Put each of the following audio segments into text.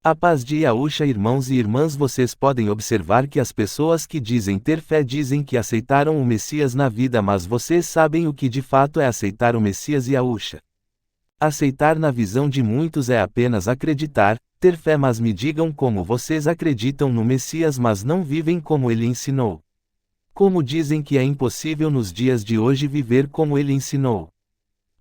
A paz de Yahushua. Irmãos e irmãs, vocês podem observar que as pessoas que dizem ter fé dizem que aceitaram o Messias na vida, mas vocês sabem o que de fato é aceitar o Messias Yahushua. Aceitar na visão de muitos é apenas acreditar, ter fé, mas me digam como vocês acreditam no Messias mas não vivem como ele ensinou. Como dizem que é impossível nos dias de hoje viver como ele ensinou?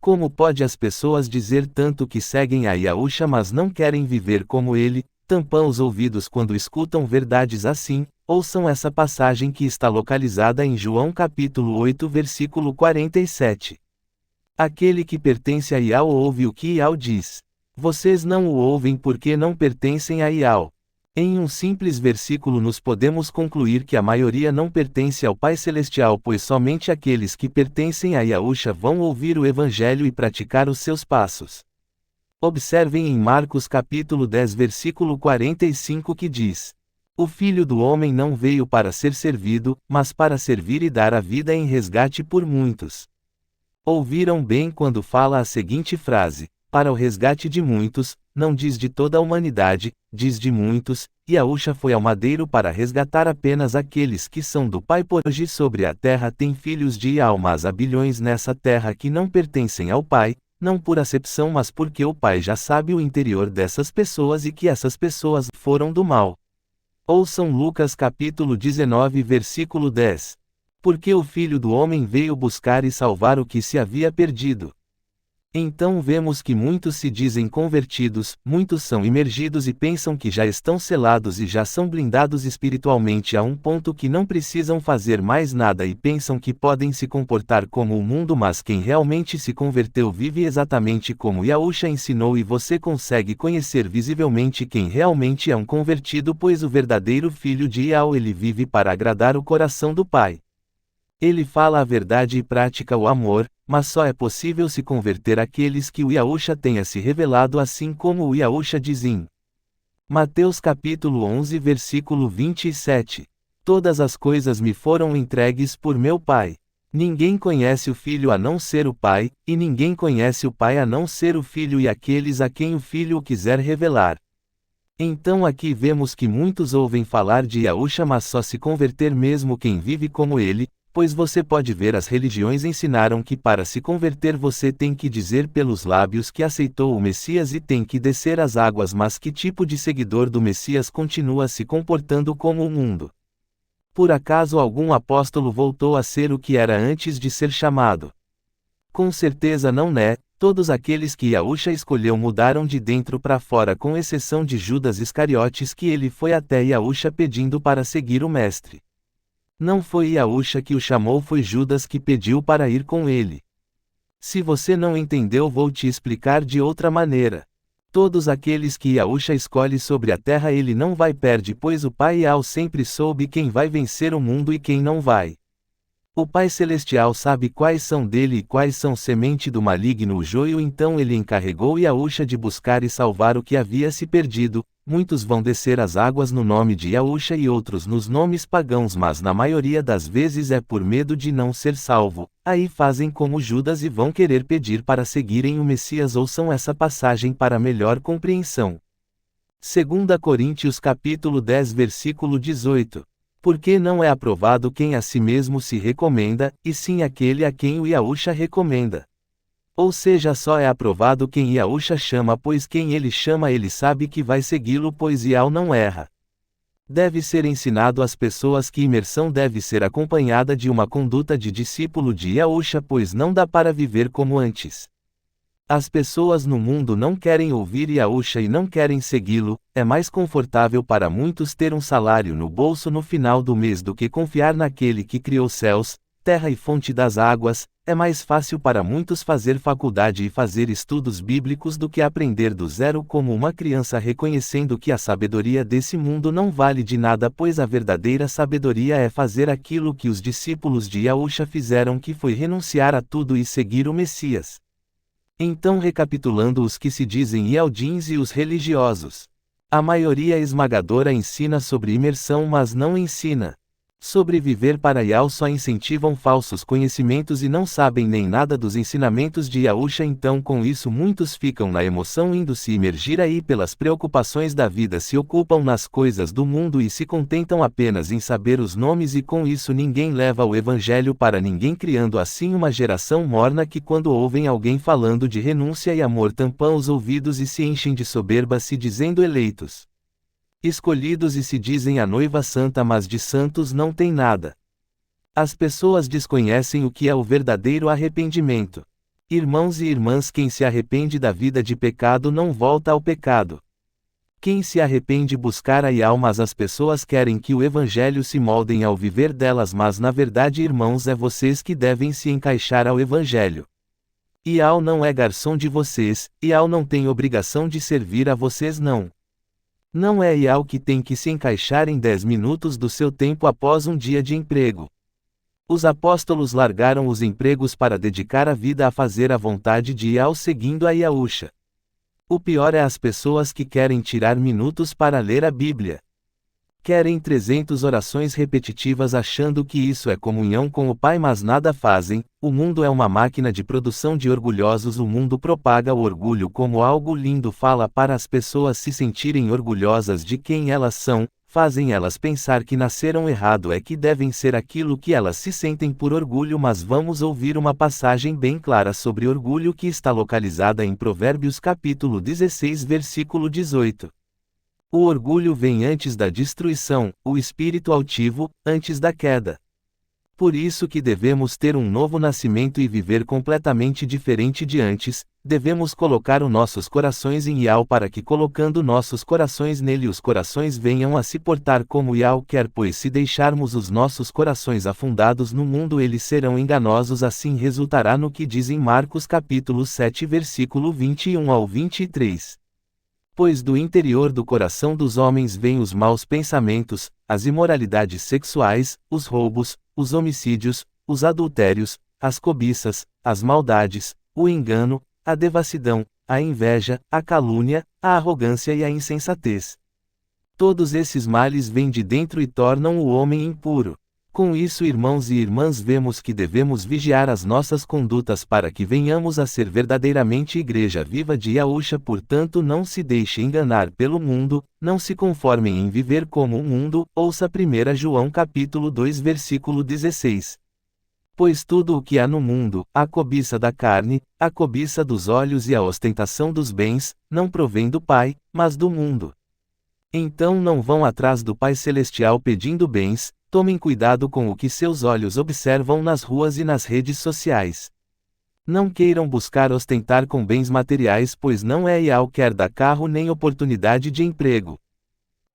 Como pode as pessoas dizer tanto que seguem a Yahushua mas não querem viver como ele? Tampam os ouvidos quando escutam verdades assim. Ouçam essa passagem que está localizada em João capítulo 8 versículo 47. Aquele que pertence a Yahweh ouve o que Yahweh diz. Vocês não o ouvem porque não pertencem a Yahweh. Em um simples versículo nos podemos concluir que a maioria não pertence ao Pai Celestial, pois somente aqueles que pertencem a Yahushua vão ouvir o Evangelho e praticar os seus passos. Observem em Marcos capítulo 10 versículo 45 que diz: O Filho do Homem não veio para ser servido, mas para servir e dar a vida em resgate por muitos. Ouviram bem quando fala a seguinte frase: para o resgate de muitos, não diz de toda a humanidade, diz de muitos. Yahushua foi ao madeiro para resgatar apenas aqueles que são do Pai. Por hoje sobre a terra tem filhos de Yahweh, mas há bilhões nessa terra que não pertencem ao Pai, não por acepção mas porque o Pai já sabe o interior dessas pessoas e que essas pessoas foram do mal. Ouçam Lucas capítulo 19 versículo 10. Porque o Filho do Homem veio buscar e salvar o que se havia perdido. Então vemos que muitos se dizem convertidos, muitos são imergidos e pensam que já estão selados e já são blindados espiritualmente a um ponto que não precisam fazer mais nada e pensam que podem se comportar como o mundo, mas quem realmente se converteu vive exatamente como Yahushua ensinou e você consegue conhecer visivelmente quem realmente é um convertido, pois o verdadeiro filho de Yahweh ele vive para agradar o coração do Pai. Ele fala a verdade e pratica o amor, mas só é possível se converter aqueles que o Yahushua tenha se revelado, assim como o Yahushua diz em Mateus capítulo 11 versículo 27. Todas as coisas me foram entregues por meu Pai. Ninguém conhece o Filho a não ser o Pai, e ninguém conhece o Pai a não ser o Filho e aqueles a quem o Filho o quiser revelar. Então aqui vemos que muitos ouvem falar de Yahushua mas só se converter mesmo quem vive como ele. Pois você pode ver, as religiões ensinaram que para se converter você tem que dizer pelos lábios que aceitou o Messias e tem que descer as águas, mas que tipo de seguidor do Messias continua se comportando como o mundo? Por acaso algum apóstolo voltou a ser o que era antes de ser chamado? Com certeza não, né? Todos aqueles que Yahushua escolheu mudaram de dentro para fora, com exceção de Judas Iscariotes, que ele foi até Yahushua pedindo para seguir o Mestre. Não foi Yahushua que o chamou, foi Judas que pediu para ir com ele. Se você não entendeu, vou te explicar de outra maneira. Todos aqueles que Yahushua escolhe sobre a terra ele não vai perder, pois o Pai Yahweh sempre soube quem vai vencer o mundo e quem não vai. O Pai Celestial sabe quais são dele e quais são semente do maligno, o joio, então ele encarregou Yahushua de buscar e salvar o que havia se perdido. Muitos vão descer as águas no nome de Yahushua e outros nos nomes pagãos, mas na maioria das vezes é por medo de não ser salvo. Aí fazem como Judas e vão querer pedir para seguirem o Messias. Ouçam essa passagem para melhor compreensão. 2 Coríntios capítulo 10 versículo 18. Porque não é aprovado quem a si mesmo se recomenda, e sim aquele a quem o Yahushua recomenda. Ou seja, só é aprovado quem Yahushua chama, pois quem ele chama ele sabe que vai segui-lo, pois Yahweh não erra. Deve ser ensinado às pessoas que imersão deve ser acompanhada de uma conduta de discípulo de Yahushua, pois não dá para viver como antes. As pessoas no mundo não querem ouvir Yahushua e não querem segui-lo. É mais confortável para muitos ter um salário no bolso no final do mês do que confiar naquele que criou céus, terra e fonte das águas. É mais fácil para muitos fazer faculdade e fazer estudos bíblicos do que aprender do zero como uma criança, reconhecendo que a sabedoria desse mundo não vale de nada, pois a verdadeira sabedoria é fazer aquilo que os discípulos de Yahushua fizeram, que foi renunciar a tudo e seguir o Messias. Então, recapitulando, os que se dizem Yaudins e os religiosos. A maioria esmagadora ensina sobre imersão, mas não ensina Sobreviver para Yao só incentivam falsos conhecimentos e não sabem nem nada dos ensinamentos de Yahusha, então com isso muitos ficam na emoção indo se imergir aí pelas preocupações da vida, se ocupam nas coisas do mundo e se contentam apenas em saber os nomes, e com isso ninguém leva o evangelho para ninguém, criando assim uma geração morna que quando ouvem alguém falando de renúncia e amor tampam os ouvidos e se enchem de soberba, se dizendo eleitos, escolhidos, e se dizem a noiva santa, mas de santos não tem nada. As pessoas desconhecem o que é o verdadeiro arrependimento. Irmãos e irmãs, quem se arrepende da vida de pecado não volta ao pecado. Quem se arrepende buscar a Yao, mas as pessoas querem que o evangelho se moldem ao viver delas, mas na verdade, irmãos, é vocês que devem se encaixar ao evangelho. Yao não é garçom de vocês, Yao não tem obrigação de servir a vocês, não. Não é Yao que tem que se encaixar em 10 minutos do seu tempo após um dia de emprego. Os apóstolos largaram os empregos para dedicar a vida a fazer a vontade de Yao, seguindo a Yahusha. O pior é as pessoas que querem tirar minutos para ler a Bíblia. Querem 300 orações repetitivas achando que isso é comunhão com o Pai, mas nada fazem. O mundo é uma máquina de produção de orgulhosos. O mundo propaga o orgulho como algo lindo, fala para as pessoas se sentirem orgulhosas de quem elas são, fazem elas pensar que nasceram errado, é que devem ser aquilo que elas se sentem por orgulho. Mas vamos ouvir uma passagem bem clara sobre orgulho que está localizada em Provérbios capítulo 16, versículo 18. O orgulho vem antes da destruição, o espírito altivo, antes da queda. Por isso que devemos ter um novo nascimento e viver completamente diferente de antes. Devemos colocar os nossos corações em Yao, para que colocando nossos corações nele, os corações venham a se portar como Yao quer, pois se deixarmos os nossos corações afundados no mundo, eles serão enganosos. Assim resultará no que diz em Marcos capítulo 7, versículo 21 ao 23. Pois do interior do coração dos homens vêm os maus pensamentos, as imoralidades sexuais, os roubos, os homicídios, os adultérios, as cobiças, as maldades, o engano, a devassidão, a inveja, a calúnia, a arrogância e a insensatez. Todos esses males vêm de dentro e tornam o homem impuro. Com isso, irmãos e irmãs, vemos que devemos vigiar as nossas condutas para que venhamos a ser verdadeiramente igreja viva de Yahusha. Portanto, não se deixe enganar pelo mundo, não se conformem em viver como o mundo. Ouça 1 João capítulo 2, versículo 16. Pois tudo o que há no mundo, a cobiça da carne, a cobiça dos olhos e a ostentação dos bens, não provém do Pai, mas do mundo. Então não vão atrás do Pai Celestial pedindo bens. Tomem cuidado com o que seus olhos observam nas ruas e nas redes sociais. Não queiram buscar ostentar com bens materiais, pois não é Yao quer dar carro nem oportunidade de emprego.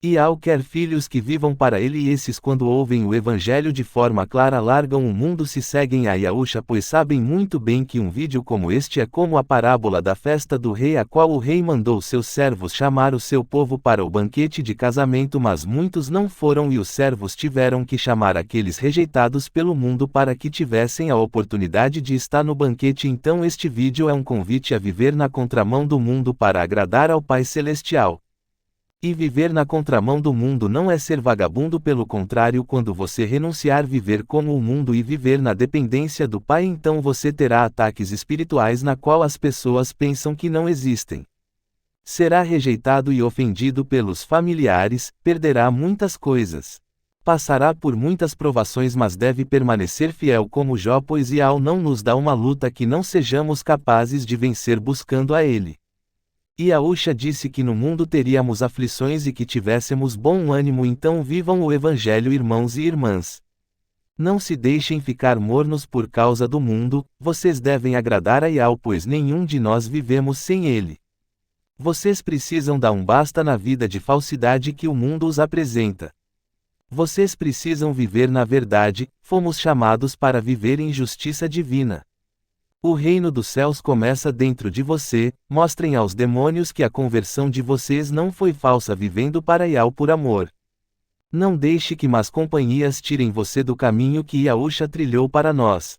Yao quer filhos que vivam para ele, e esses, quando ouvem o evangelho de forma clara, largam o mundo, se seguem a Yahusha, pois sabem muito bem que um vídeo como este é como a parábola da festa do rei, a qual o rei mandou seus servos chamar o seu povo para o banquete de casamento, mas muitos não foram, e os servos tiveram que chamar aqueles rejeitados pelo mundo para que tivessem a oportunidade de estar no banquete. Então este vídeo é um convite a viver na contramão do mundo para agradar ao Pai Celestial. E viver na contramão do mundo não é ser vagabundo, pelo contrário, quando você renunciar viver como o mundo e viver na dependência do Pai, então você terá ataques espirituais na qual as pessoas pensam que não existem. Será rejeitado e ofendido pelos familiares, perderá muitas coisas. Passará por muitas provações, mas deve permanecer fiel como Jó, pois Yao não nos dá uma luta que não sejamos capazes de vencer buscando a Ele. Yahusha disse que no mundo teríamos aflições e que tivéssemos bom ânimo, então vivam o Evangelho, irmãos e irmãs. Não se deixem ficar mornos por causa do mundo, vocês devem agradar a Yao, pois nenhum de nós vivemos sem ele. Vocês precisam dar um basta na vida de falsidade que o mundo os apresenta. Vocês precisam viver na verdade, fomos chamados para viver em justiça divina. O reino dos céus começa dentro de você. Mostrem aos demônios que a conversão de vocês não foi falsa, vivendo para Yao por amor. Não deixe que más companhias tirem você do caminho que Yahusha trilhou para nós.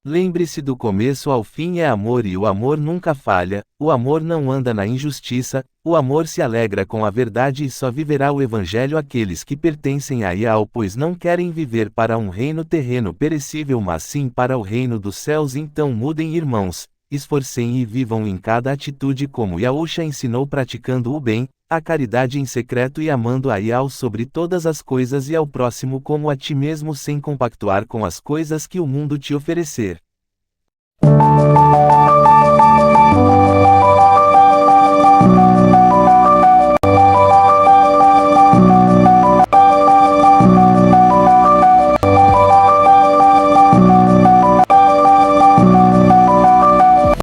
Lembre-se, do começo ao fim é amor e o amor nunca falha, o amor não anda na injustiça, o amor se alegra com a verdade e só viverá o evangelho aqueles que pertencem a Yahweh, pois não querem viver para um reino terreno perecível mas sim para o reino dos céus. Então mudem, irmãos, esforcem e vivam em cada atitude como Yahusha ensinou, praticando o bem, a caridade em secreto e amando a Yahweh sobre todas as coisas e ao próximo como a ti mesmo, sem compactuar com as coisas que o mundo te oferecer.